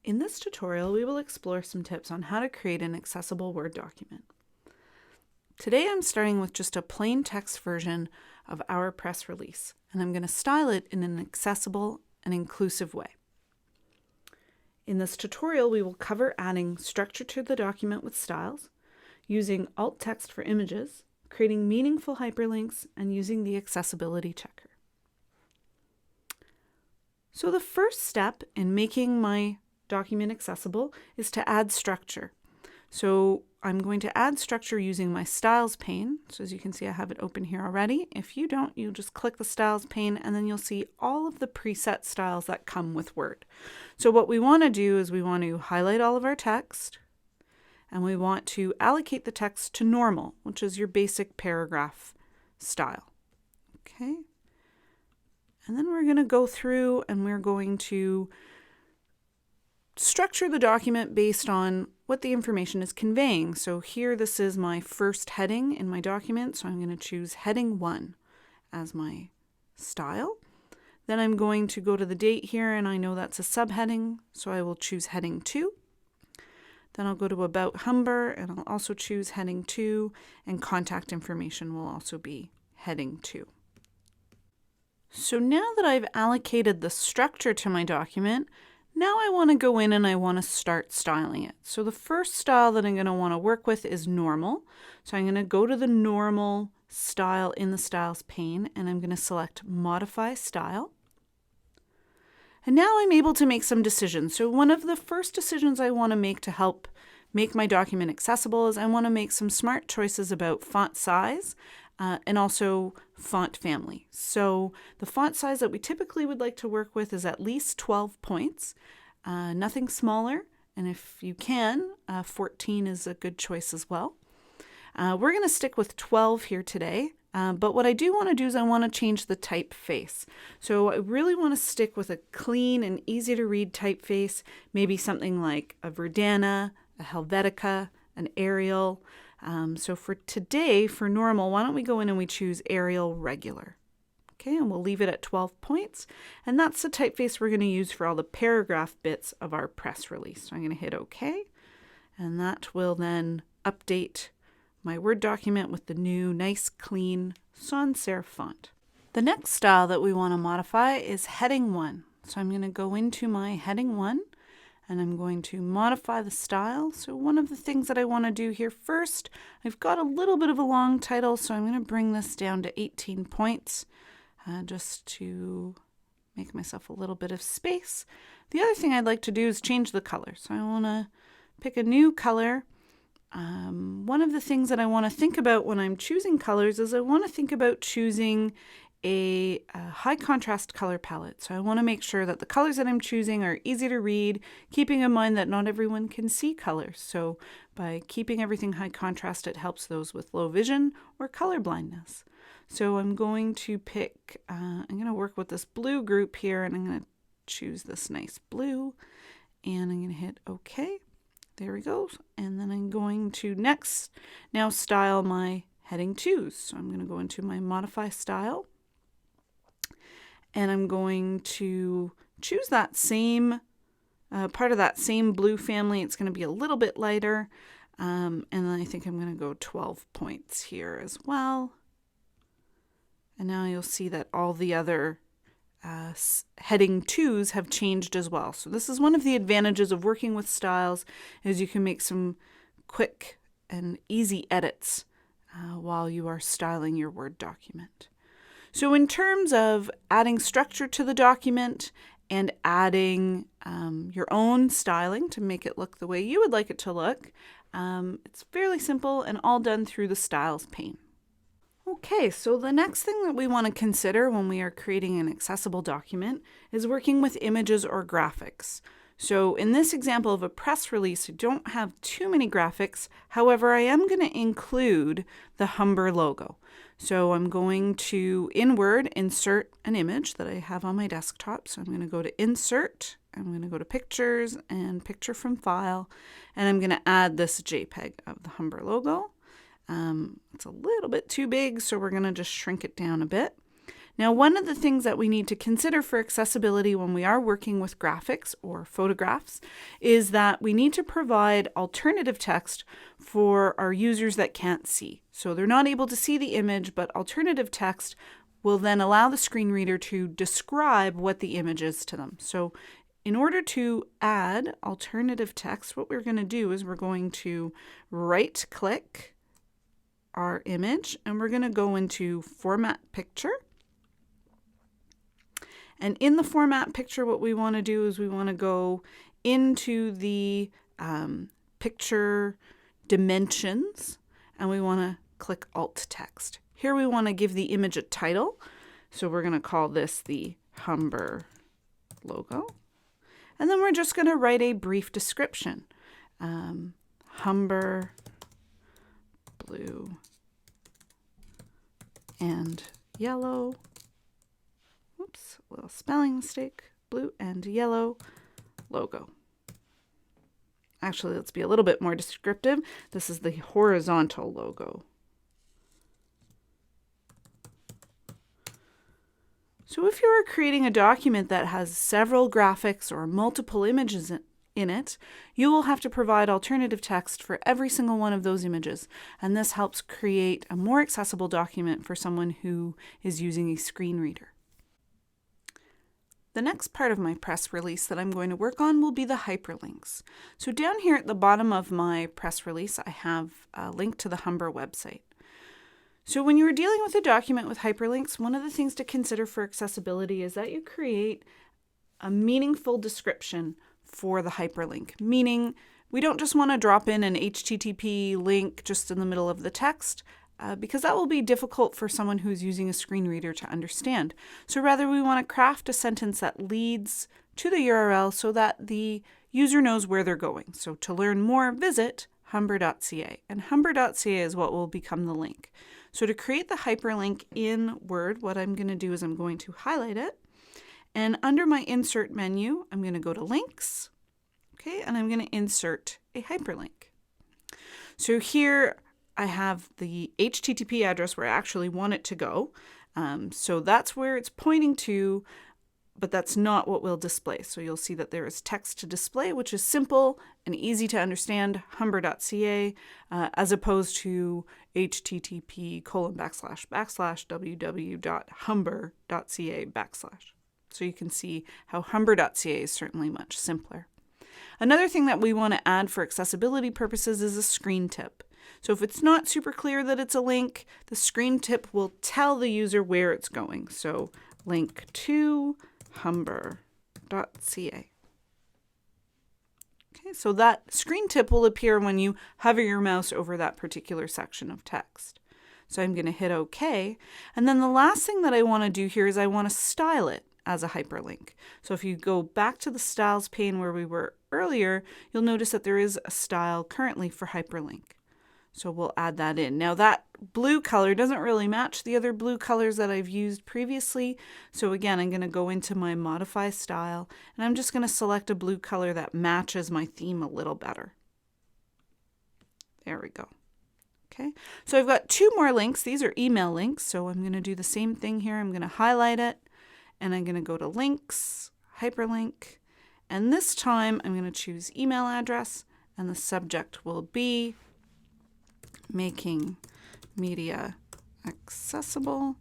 In this tutorial, we will explore some tips on how to create an accessible Word document. Today I'm starting with just a plain text version of our press release, and I'm going to style it in an accessible and inclusive way. In this tutorial, we will cover adding structure to the document with styles, using alt text for images, creating meaningful hyperlinks, and using the accessibility checker. So the first step in making my document accessible is to add structure. So I'm going to add structure using my styles pane. So as you can see, I have it open here already. If you don't, you just click the styles pane and then you'll see all of the preset styles that come with Word. So what we want to do is we want to highlight all of our text and we want to allocate the text to normal, which is your basic paragraph style. Okay. And then we're going to go through and we're going to structure the document based on what the information is conveying. So here, this is my first heading in my document. So I'm going to choose heading 1 as my style. Then I'm going to go to the date here, and I know that's a subheading, so I will choose heading 2. Then I'll go to About Humber, and I'll also choose heading 2, and contact information will also be heading 2. So now that I've allocated the structure to my document, now I want to go in and I want to start styling it. So the first style that I'm going to want to work with is normal. So I'm going to go to the normal style in the styles pane and I'm going to select modify style. And now I'm able to make some decisions. So one of the first decisions I want to make to help make my document accessible is I want to make some smart choices about font size and also font family. So the font size that we typically would like to work with is at least 12 points, nothing smaller. And if you can, 14 is a good choice as well. We're going to stick with 12 here today. But what I do want to do is I want to change the typeface. So I really want to stick with a clean and easy to read typeface, maybe something like a Verdana, a Helvetica, an Arial. So for today, for normal, why don't we go in and we choose Arial Regular. Okay, and we'll leave it at 12 points. And that's the typeface we're going to use for all the paragraph bits of our press release. So I'm going to hit OK. And that will then update my Word document with the new nice clean sans serif font. The next style that we want to modify is heading 1. So I'm going to go into my heading 1 and I'm going to modify the style. So one of the things that I want to do here first, I've got a little bit of a long title, so I'm going to bring this down to 18 points just to make myself a little bit of space. The other thing I'd like to do is change the color. So I want to pick a new color. One of the things that I want to think about when I'm choosing colors is I want to think about choosing a high contrast color palette. So I want to make sure that the colors that I'm choosing are easy to read, keeping in mind that not everyone can see colors. So by keeping everything high contrast, it helps those with low vision or color blindness. So I'm going to pick, I'm going to work with this blue group here, and I'm going to choose this nice blue, and I'm going to hit OK. There we go. And then I'm going to next now style my heading 2s. So I'm going to go into my modify style. And I'm going to choose that same part of that same blue family. It's going to be a little bit lighter. And then I think I'm going to go 12 points here as well. And now you'll see that all the other heading 2s have changed as well. So this is one of the advantages of working with styles, is you can make some quick and easy edits while you are styling your Word document. So in terms of adding structure to the document and adding your own styling to make it look the way you would like it to look, it's fairly simple and all done through the styles pane. Okay, so the next thing that we want to consider when we are creating an accessible document is working with images or graphics. So in this example of a press release, I don't have too many graphics. However, I am going to include the Humber logo. So I'm going to, in Word, insert an image that I have on my desktop. So I'm going to go to Insert, I'm going to go to Pictures and Picture from File, and I'm going to add this JPEG of the Humber logo. It's a little bit too big, so we're going to just shrink it down a bit. Now, one of the things that we need to consider for accessibility when we are working with graphics or photographs is that we need to provide alternative text for our users that can't see. So they're not able to see the image, but alternative text will then allow the screen reader to describe what the image is to them. So in order to add alternative text, what we're going to do is we're going to right-click our image and we're going to go into Format Picture. And in the Format Picture, what we want to do is we want to go into the picture dimensions and we want to click Alt Text. Here we want to give the image a title. So we're going to call this the Humber logo. And then we're just going to write a brief description. Humber, blue, and yellow. Oops, a little spelling mistake. Blue and yellow logo. Actually, let's be a little bit more descriptive. This is the horizontal logo. So if you are creating a document that has several graphics or multiple images in it, you will have to provide alternative text for every single one of those images. And this helps create a more accessible document for someone who is using a screen reader. The next part of my press release that I'm going to work on will be the hyperlinks. So down here at the bottom of my press release, I have a link to the Humber website. So when you're dealing with a document with hyperlinks, one of the things to consider for accessibility is that you create a meaningful description for the hyperlink, meaning we don't just want to drop in an HTTP link just in the middle of the text, because that will be difficult for someone who's using a screen reader to understand. So rather we want to craft a sentence that leads to the URL so that the user knows where they're going. So to learn more, visit humber.ca, and humber.ca is what will become the link. So to create the hyperlink in Word, what I'm going to do is I'm going to highlight it, and under my Insert menu, I'm going to go to Links, okay, and I'm going to insert a hyperlink. So here I have the HTTP address where I actually want it to go. So that's where it's pointing to, but that's not what we'll display. So you'll see that there is text to display, which is simple and easy to understand, humber.ca, as opposed to http://www.humber.ca/. So you can see how humber.ca is certainly much simpler. Another thing that we want to add for accessibility purposes is a screen tip. So if it's not super clear that it's a link, the screen tip will tell the user where it's going. So link to humber.ca. Okay, so that screen tip will appear when you hover your mouse over that particular section of text. So I'm going to hit OK. And then the last thing that I want to do here is I want to style it as a hyperlink. So if you go back to the styles pane where we were earlier, you'll notice that there is a style currently for hyperlink. So we'll add that in. Now that blue color doesn't really match the other blue colors that I've used previously. So again, I'm going to go into my modify style and I'm just going to select a blue color that matches my theme a little better. There we go. Okay, so I've got two more links. These are email links. So I'm going to do the same thing here. I'm going to highlight it and I'm going to go to links, hyperlink, and this time I'm going to choose email address and the subject will be making media accessible.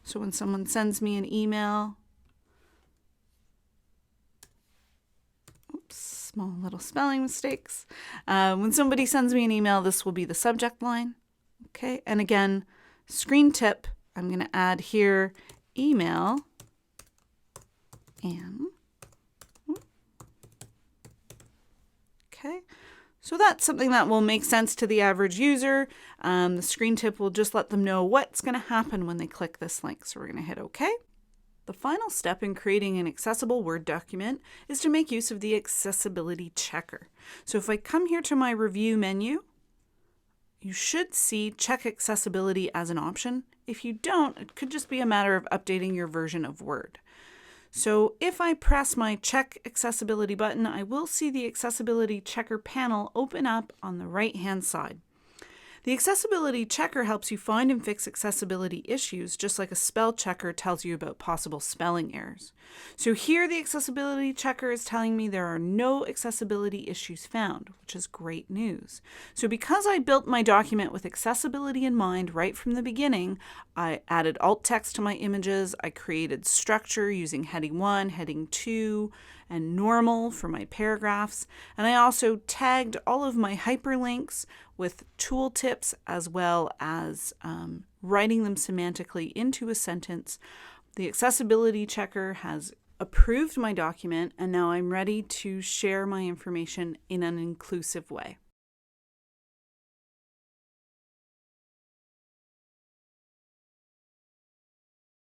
So when someone sends me an email, oops, small little spelling mistakes. When somebody sends me an email, this will be the subject line. Okay, and again, screen tip, I'm going to add here email and okay. So that's something that will make sense to the average user. The screen tip will just let them know what's going to happen when they click this link. So we're going to hit OK. The final step in creating an accessible Word document is to make use of the accessibility checker. So if I come here to my review menu, you should see check accessibility as an option. If you don't, it could just be a matter of updating your version of Word. So if I press my check accessibility button, I will see the accessibility checker panel open up on the right hand side. The accessibility checker helps you find and fix accessibility issues, just like a spell checker tells you about possible spelling errors. So here the accessibility checker is telling me there are no accessibility issues found, which is great news. So because I built my document with accessibility in mind right from the beginning, I added alt text to my images, I created structure using heading 1, heading 2, and normal for my paragraphs, and I also tagged all of my hyperlinks with tooltips as well as writing them semantically into a sentence. The accessibility checker has approved my document, and now I'm ready to share my information in an inclusive way.